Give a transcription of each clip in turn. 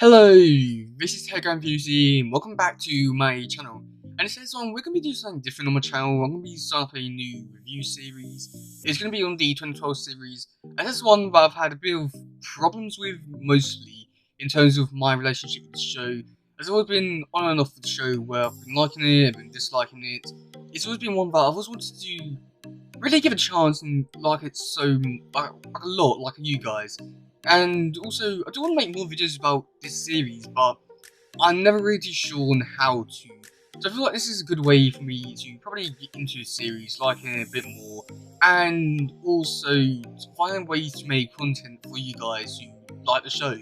Hello, this is teddygaming and welcome back to my channel. And in today's one, we're going to be doing something different on my channel. I'm going to be starting up a new review series. It's going to be on the 2012 series. And this is one that I've had a bit of problems with, mostly, in terms of my relationship with the show. There's always been on and off with the show where I've been liking it, I've been disliking it. It's always been one that I've always wanted to really give a chance and like it so like a lot, like you guys. And also, I do want to make more videos about this series, but I'm never really too sure on how to. So I feel like this is a good way for me to probably get into the series, liking it a bit more, and also to find ways to make content for you guys who like the show.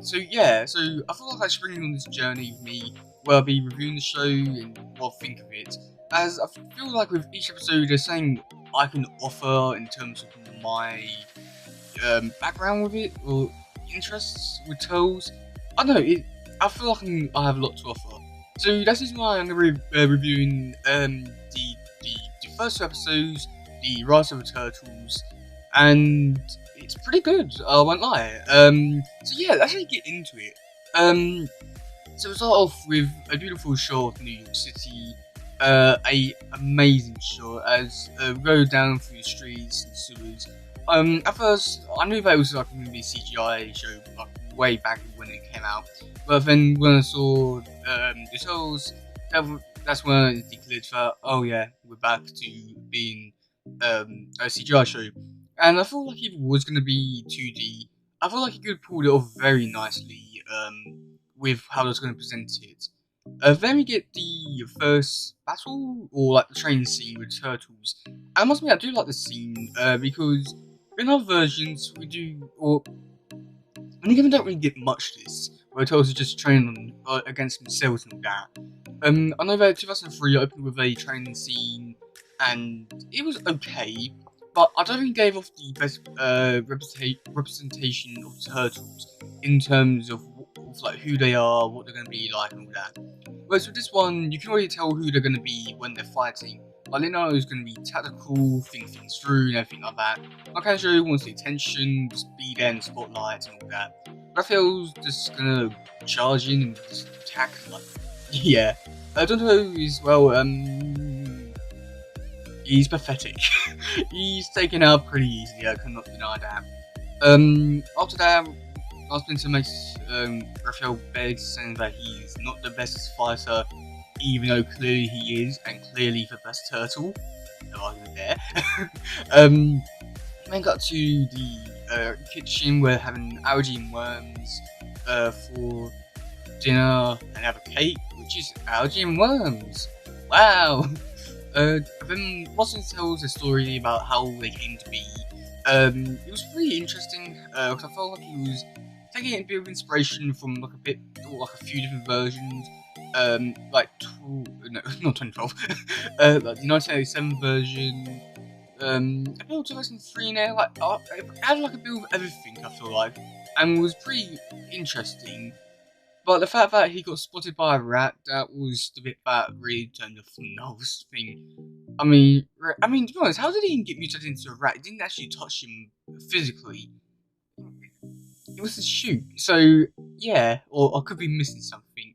So yeah, so I feel like I should bring you on this journey with me, where I'll be reviewing the show and what I think of it. As I feel like with each episode, there's something I can offer in terms of my background with it or interests with Turtles. I don't know. I feel like I have a lot to offer. So that's just why I'm gonna be reviewing the first two episodes, the Rise of the Turtles, and it's pretty good. I won't lie. So yeah, let's actually get into it. So we'll start off with a beautiful shot of New York City. A amazing shot as we go down through the streets and sewers. At first, I knew that it was like a movie CGI show, like way back when it came out. But then when I saw the shows, that's when I declared that, oh yeah, we're back to being a CGI show. And I felt like if it was gonna be 2D, I felt like he could pull it off very nicely with how I was gonna present it. Then we get the first battle, or like the training scene with Turtles. I must admit, I do like the scene because in other versions we do, or and even don't really get much of this, where Turtles are just training against themselves and all that. I know that 2003 opened with a training scene, and it was okay, but I don't think it gave off the best representation of Turtles in terms of like who they are, what they're going to be like, and all that. Whereas with this one, you can already tell who they're going to be when they're fighting. Like Leonardo is going to be tactical, think things through, and everything like that. Michelangelo wants the attention, just be there in the spotlight and all that. Raphael's just going to charge in and just attack, like, yeah. Donatello is, well, he's pathetic. He's taken out pretty easily, I cannot deny that. After that, Last Splinter makes Raphael beg, saying that he's not the best fighter, even though clearly he is, and clearly the best turtle. No argument there. Then got to the kitchen where having algae and worms for dinner, and have a cake, which is algae and worms. Wow. Then Watson tells a story about how they came to be. It was really interesting because I felt like he was taking a bit of inspiration from like a few different versions. Like no, not 2012. Like the 1987 version. I feel 2003 now. Like it had like a bit of everything. I feel like, and was pretty interesting. But the fact that he got spotted by a rat, that was the bit that really turned off the whole thing. I mean, to be honest, how did he even get mutated into a rat? It didn't actually touch him physically. It was a shoot. So, yeah, or I could be missing something.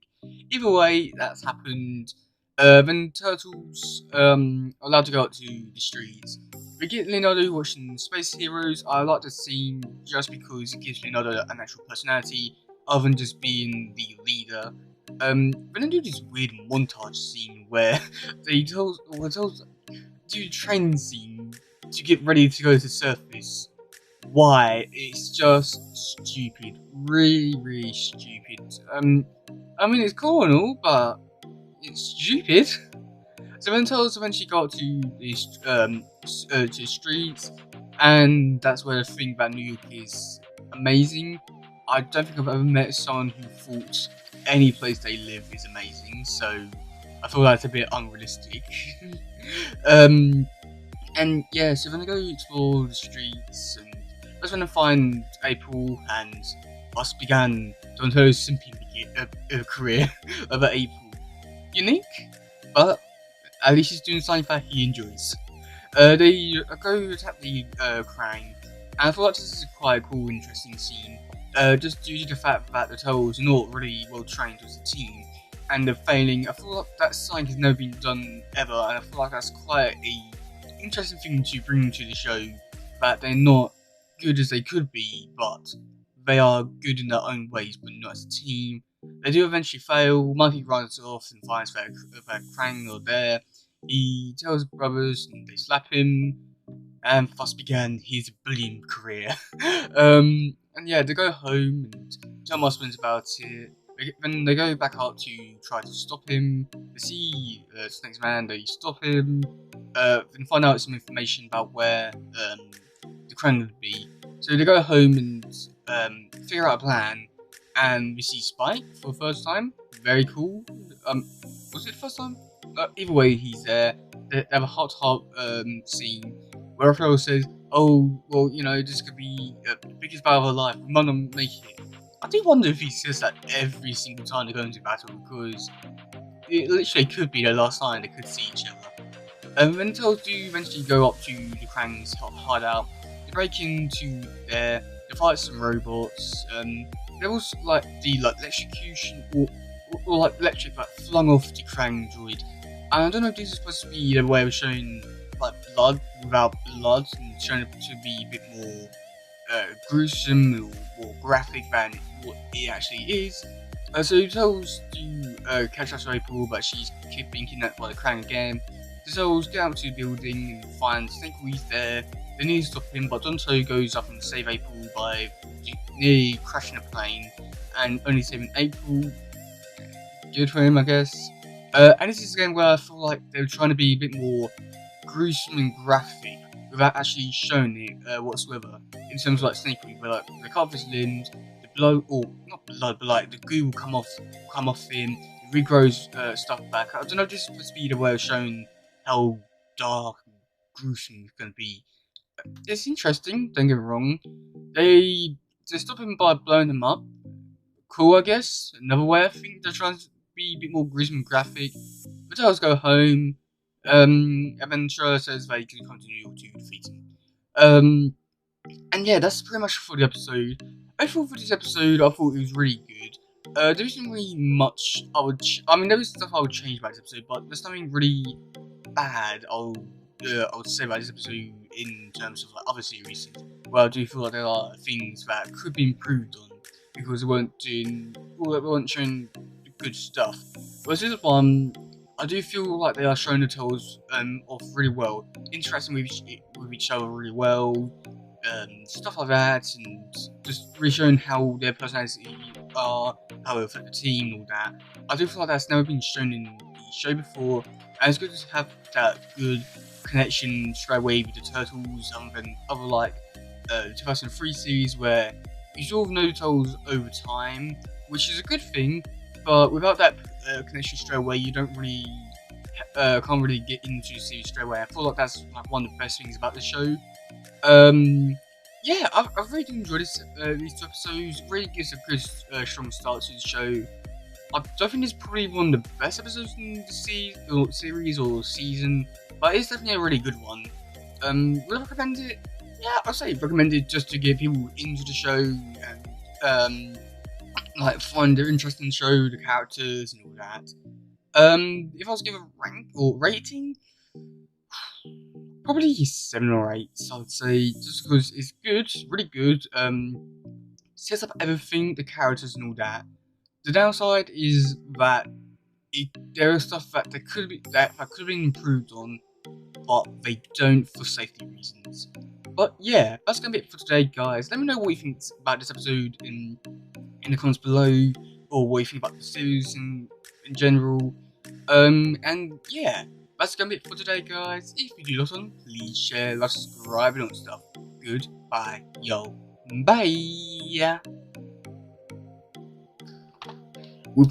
Either way, that's happened. Then Turtles are allowed to go out to the streets. We get Leonardo watching Space Heroes. I like the scene just because it gives Leonardo an actual personality, other than just being the leader. Then they do this weird montage scene where they do a training scene to get ready to go to the surface. Why? It's just stupid. Really, really stupid. I mean, it's cool and all, but it's stupid. So then Turtles eventually got to these to the streets, and that's where I think that New York is amazing. I don't think I've ever met someone who thought any place they live is amazing, so I thought that's a bit unrealistic. And yeah, so then I go explore the streets, and that's when I find April, and thus began Donatello's simping career of April. Unique, but at least he's doing something that he enjoys. They go attack the crane, and I thought this is quite a cool, interesting scene. just due to the fact that the Turtles are not really well trained as a team, and they're failing. I feel like that sign has never been done ever, and I feel like that's quite a interesting thing to bring to the show. That they're not good as they could be, but they are good in their own ways, but not as a team. They do eventually fail. Monkey runs off and finds that Krang are there. He tells his brothers, and they slap him, and thus began his bullying career. And yeah, they go home and tell Mossman's about it. Then they go back out to try to stop him. They see Snake's man, they stop him. Then find out some information about where the Krang would be. So they go home and figure out a plan. And we see Spike for the first time. Very cool. Was it the first time? Either way, he's there. They have a hot scene where Raphael says, "Oh, well, you know, this could be the biggest battle of our life. We might not make it." I do wonder if he says that every single time they go into battle, because it literally could be their last time they could see each other. When the Turtles do eventually go up to the Krang's hideout, they break into there, they fight some robots. There was like the electrocution or like electric flung off the Krang droid. And I don't know if this is supposed to be the way of showing like blood without blood and showing it to be a bit more gruesome or graphic than what it actually is. So he tells to catch us April, but she's being kidnapped by the Krang again. The Turtles get out to the building and find Snake there. They need to stop him, but Donto goes up and save April by nearly crashing a plane and only saving April. Good for him, I guess. And this is again where I feel like they were trying to be a bit more gruesome and graphic without actually showing it whatsoever. In terms of like Snake, where like they cut off his limbs, the blood, or not blood, but like the goo will come off him. It regrows stuff back. I don't know if this is supposed to be the way of showing how dark and gruesome it's going to be. It's interesting, don't get me wrong. They stop him by blowing him up. Cool, I guess. Another way I think they're trying to be a bit more gruesome and graphic. The Turtles go home. Adventurer says they can come to New York to defeat him. And yeah, that's pretty much for the episode. Overall, for this episode, I thought it was really good. There isn't really much I mean, there was stuff I would change about this episode, but there's nothing really bad I would say about this episode in terms of like other series. Well, I do feel like there are things that could be improved on because they weren't showing good stuff. Whereas this one, I do feel like they are showing the Turtles off really well, interacting with each other really well, stuff like that, and just really showing how their personalities are, how they affect the team, and all that. I do feel like that's never been shown in the show before, and it's good to have that good connection straight away with the Turtles, than other like 2003 series where you sort of know the Turtles over time, which is a good thing. But without that connection straight away, you don't really can't really get into the series straight away. I feel like that's like one of the best things about the show. Yeah, I've really enjoyed these two episodes. It really gives a good strong start to the show. I don't think it's probably one of the best episodes in the series or season, but it's definitely a really good one. Would I recommend it? Yeah, I'd say recommend it just to get people into the show and like find their interest in the show, the characters and all that. If I was to give a rank or rating, probably 7 or 8, I would say, just because it's good, really good. Sets up everything, the characters and all that. The downside is that there is stuff that could have been improved on, but they don't for safety reasons. But yeah, that's gonna be it for today, guys. Let me know what you think about this episode in the comments below, or what you think about the series in general. And yeah, that's gonna be it for today, guys. If you do listen, please share, like, subscribe, and all that stuff. Goodbye, yo, bye.